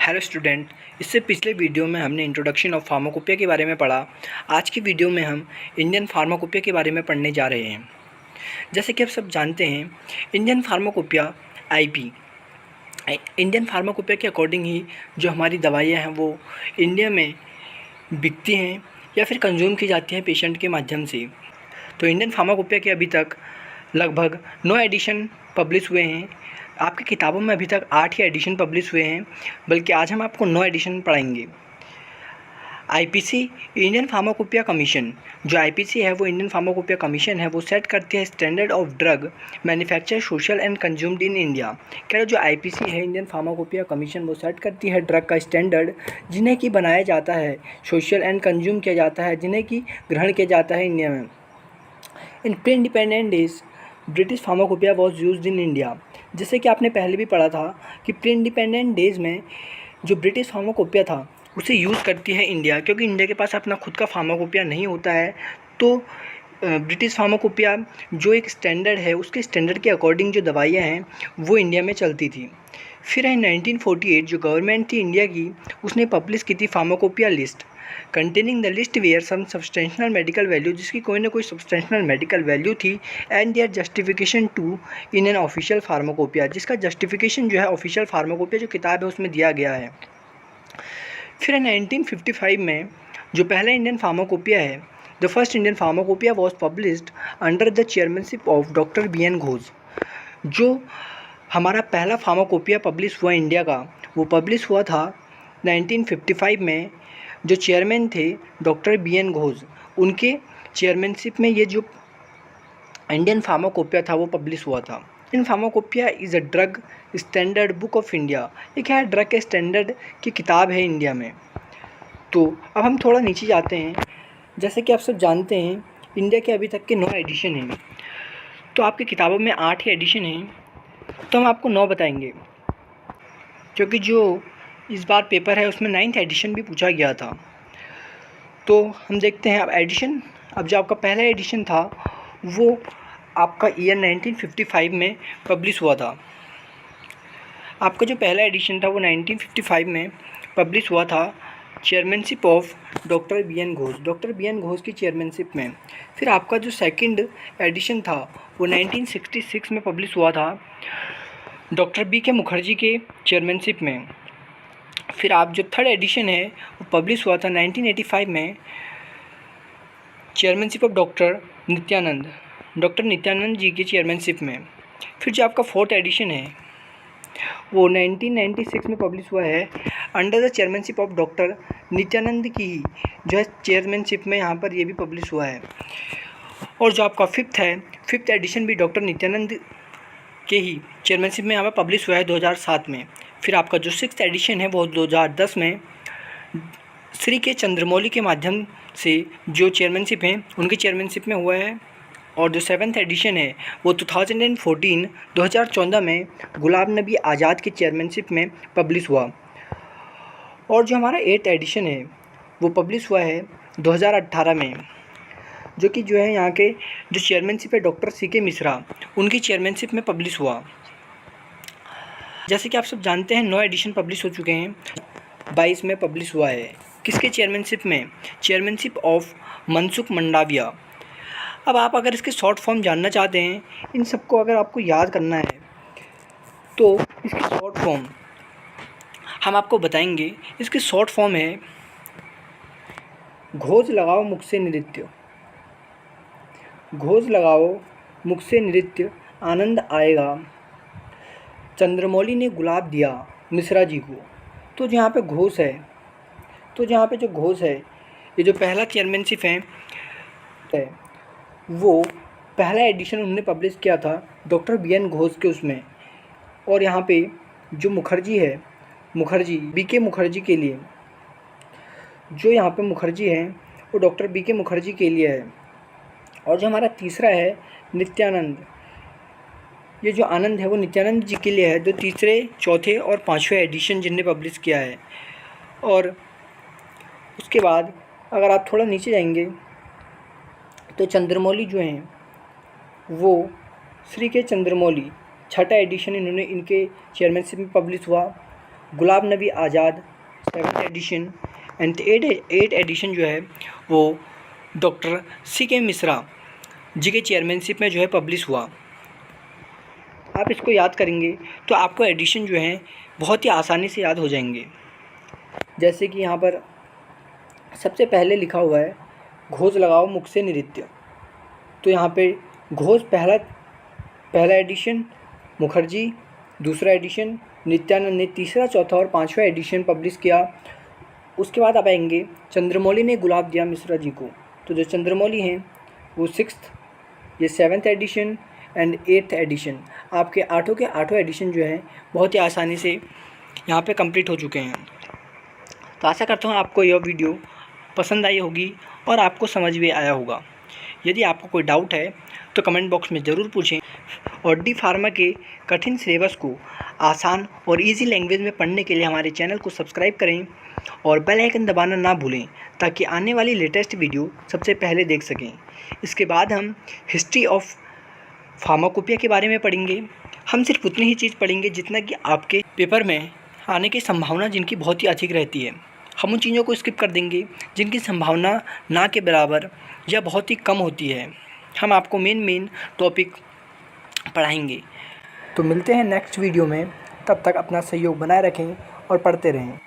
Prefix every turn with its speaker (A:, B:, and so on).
A: Hello student, इससे पिछले video में हमने इंट्रोडक्शन ऑफ फार्माकोपिया के बारे में पढ़ा। आज की वीडियो में हम इंडियन फार्माकोपिया के बारे में पढ़ने जा रहे हैं। जैसे कि आप सब जानते हैं, Indian pharmacopoeia IP Indian pharmacopoeia के अकॉर्डिंग ही जो हमारी दवाइयाँ हैं वो इंडिया में बिकती हैं या फिर कंज्यूम की जाती हैं पेशेंट के माध्यम से। तो इंडियन फार्माकोपिया के अभी तक लगभग 9 एडिशन पब्लिश हुए हैं। आपकी किताबों में अभी तक 8 ही एडिशन पब्लिश हुए हैं, बल्कि आज हम आपको 9 एडिशन पढ़ाएंगे। आईपीसी इंडियन फार्माकोपिया कमीशन, जो आईपीसी है वो इंडियन फार्माकोपिया कमीशन है, वो सेट करती है standard of drug manufacture social and consumed in India. कह रहे जो आईपीसी है इंडियन फार्माकोपिया कमीशन, वो सेट करती है ड्रग का स्टैंडर्ड जिन्हें कि बनाया जाता है, सोशल एंड कंज्यूम किया जाता है, जिन्हें कि ग्रहण किया जाता है इंडिया में। इन pre independent days British pharmacopoeia was used in India. जैसे कि आपने पहले भी पढ़ा था कि प्री इंडिपेंडेंट डेज में जो ब्रिटिश फार्माकोपिया था उसे यूज़ करती है इंडिया, क्योंकि इंडिया के पास अपना खुद का फार्माकोपिया नहीं होता है। तो ब्रिटिश फार्माकोपिया जो एक स्टैंडर्ड है, उसके स्टैंडर्ड के अकॉर्डिंग जो दवाइयाँ हैं वो इंडिया में चलती थी। फिर इन 1948 जो गवर्नमेंट थी इंडिया की, उसने पब्लिश की थी pharmacopoeia list containing the list where some substantial medical value, जिसकी कोई ना कोई सब्सटेंशियल मेडिकल वैल्यू थी, and there justification to in an official pharmacopoeia, जिसका जस्टिफिकेशन जो है ऑफिशियल फार्माकोपिया जो किताब है उसमें दिया गया है। फिर 1955 में जो पहला इंडियन फार्माकोपिया है, the first Indian pharmacopoeia was published under the chairmanship of doctor BN Ghosh. जो हमारा पहला फार्माकोपिया पब्लिश हुआ इंडिया का, वो पब्लिश हुआ था 1955 में। जो चेयरमैन थे डॉक्टर BN घोष, उनके चेयरमैनशिप में ये जो इंडियन फार्माकोपिया था वो पब्लिश हुआ था। Indian pharmacopoeia is a drug standard book of India. ये क्या है? ड्रग के स्टैंडर्ड की किताब है इंडिया में। तो अब हम थोड़ा नीचे जाते हैं। जैसे कि आप सब जानते हैं, इंडिया के अभी तक के 9 एडिशन हैं। तो आपकी किताबों में 8 ही एडिशन हैं, तो हम आपको 9 बताएंगे, क्योंकि जो इस बार पेपर है उसमें 9th एडिशन भी पूछा गया था। तो हम देखते हैं अब एडिशन। अब जो आपका पहला एडिशन था वो आपका ईयर 1955 में पब्लिश हुआ था। आपका जो पहला एडिशन था वो 1955 में पब्लिश हुआ था, chairmanship of doctor BN Ghosh, doctor BN Ghosh की चेयरमैनशिप में। फिर आपका जो सेकंड एडिशन था वो 1966 में पब्लिश हुआ था, डॉक्टर BK मुखर्जी के चेयरमैनशिप में। फिर आप जो थर्ड एडिशन है वो पब्लिश हुआ था 1985 में, चेयरमैनशिप ऑफ डॉक्टर नित्यानंद जी की चेयरमैनशिप में। फिर जो आपका फोर्थ एडिशन है वो 1996 में पब्लिश हुआ है, under the chairmanship of doctor Nityanand की ही जो है चेयरमैनशिप में, यहाँ पर ये भी पब्लिश हुआ है। और जो आपका फिफ्थ एडिशन भी डॉक्टर नित्यानंद के ही चेयरमैनशिप में यहाँ पर पब्लिश हुआ है 2007 में। फिर आपका जो 6th एडिशन है वो 2010 में श्री के चंद्रमौली के माध्यम से जो चेयरमैनशिप हैं उनकी चेयरमैनशिप में हुआ है। और जो 7th एडिशन है वो 2014 में गुलाम नबी आज़ाद की चेयरमैनशिप में पब्लिश हुआ। और जो हमारा 8th एडिशन है वो पब्लिश हुआ है 2018 में, जो कि जो है यहाँ के जो चेयरमैनशिप है डॉक्टर CK मिश्रा, उनकी चेयरमैनशिप में पब्लिश हुआ। जैसे कि आप सब जानते हैं 9 एडिशन पब्लिश हो चुके हैं, 22 में पब्लिश हुआ है। किसके चेयरमैनशिप में? Chairmanship of Mansukh Mandaviya. अब आप अगर इसके शॉर्ट फॉर्म जानना चाहते हैं, इन सबको अगर आपको याद करना है तो इसकी शॉर्ट फॉर्म हम आपको बताएंगे। इसकी शॉर्ट फॉर्म है घोष लगाओ मुख से नृत्य, घोष लगाओ मुख से नृत्य आनंद आएगा, चंद्रमौली ने गुलाब दिया मिश्रा जी को। तो जहाँ पे घोष है, तो जहाँ पे जो घोष है, ये जो पहला चेयरमैनशिप है वो पहला एडिशन उन्होंने पब्लिश किया था डॉक्टर BN घोष के उसमें। और यहाँ पे जो मुखर्जी है, BK मुखर्जी के लिए, जो यहाँ पे मुखर्जी है वो डॉक्टर BK मुखर्जी के लिए है। और जो हमारा तीसरा है नित्यानंद, ये जो आनंद है वो नित्यानंद जी के लिए है, जो तीसरे, चौथे और 5वें एडिशन जिनने पब्लिश किया है। और उसके बाद अगर आप थोड़ा नीचे जाएंगे तो चंद्रमौली जो हैं वो श्री के चंद्रमौली, छठा एडिशन इनके चेयरमैनशिप में पब्लिश हुआ। Ghulam Nabi Azad 7th addition and 8th addition जो है वो डॉक्टर C.K. मिश्रा जी के चेयरमैनशिप में जो है पब्लिश हुआ। आप इसको याद करेंगे तो आपको एडिशन जो है बहुत ही आसानी से याद हो जाएंगे। जैसे कि यहाँ पर सबसे पहले लिखा हुआ है घोष लगाओ मुख से नृत्य। तो यहाँ पे घोष पहला एडिशन, मुखर्जी दूसरा एडिशन, नित्यानंद ने तीसरा, चौथा और पांचवा एडिशन पब्लिश किया। उसके बाद आप आएंगे चंद्रमौली ने गुलाब दिया मिश्रा जी को। तो जो चंद्रमौली हैं वो 6th, ये 7th addition and 8th addition, आपके आठों के आठों एडिशन जो हैं बहुत ही आसानी से यहाँ पे कंप्लीट हो चुके हैं। तो आशा करता हूँ आपको यह वीडियो पसंद आई होगी और आपको समझ में आया होगा। यदि आपको कोई डाउट है तो कमेंट बॉक्स में ज़रूर पूछें और डी फार्मा के कठिन सिलेबस को आसान और इजी लैंग्वेज में पढ़ने के लिए हमारे चैनल को सब्सक्राइब करें और बेल आइकन दबाना ना भूलें ताकि आने वाली लेटेस्ट वीडियो सबसे पहले देख सकें। इसके बाद हम हिस्ट्री ऑफ फार्माकोपिया के बारे में पढ़ेंगे। हम सिर्फ उतनी ही चीज़ पढ़ेंगे जितना कि आपके पेपर में आने की संभावना जिनकी बहुत ही अधिक रहती है। हम उन चीज़ों को स्किप कर देंगे जिनकी संभावना ना के बराबर या बहुत ही कम होती है। हम आपको मेन टॉपिक पढ़ाएंगे। तो मिलते हैं नेक्स्ट वीडियो में, तब तक अपना सहयोग बनाए रखें और पढ़ते रहें।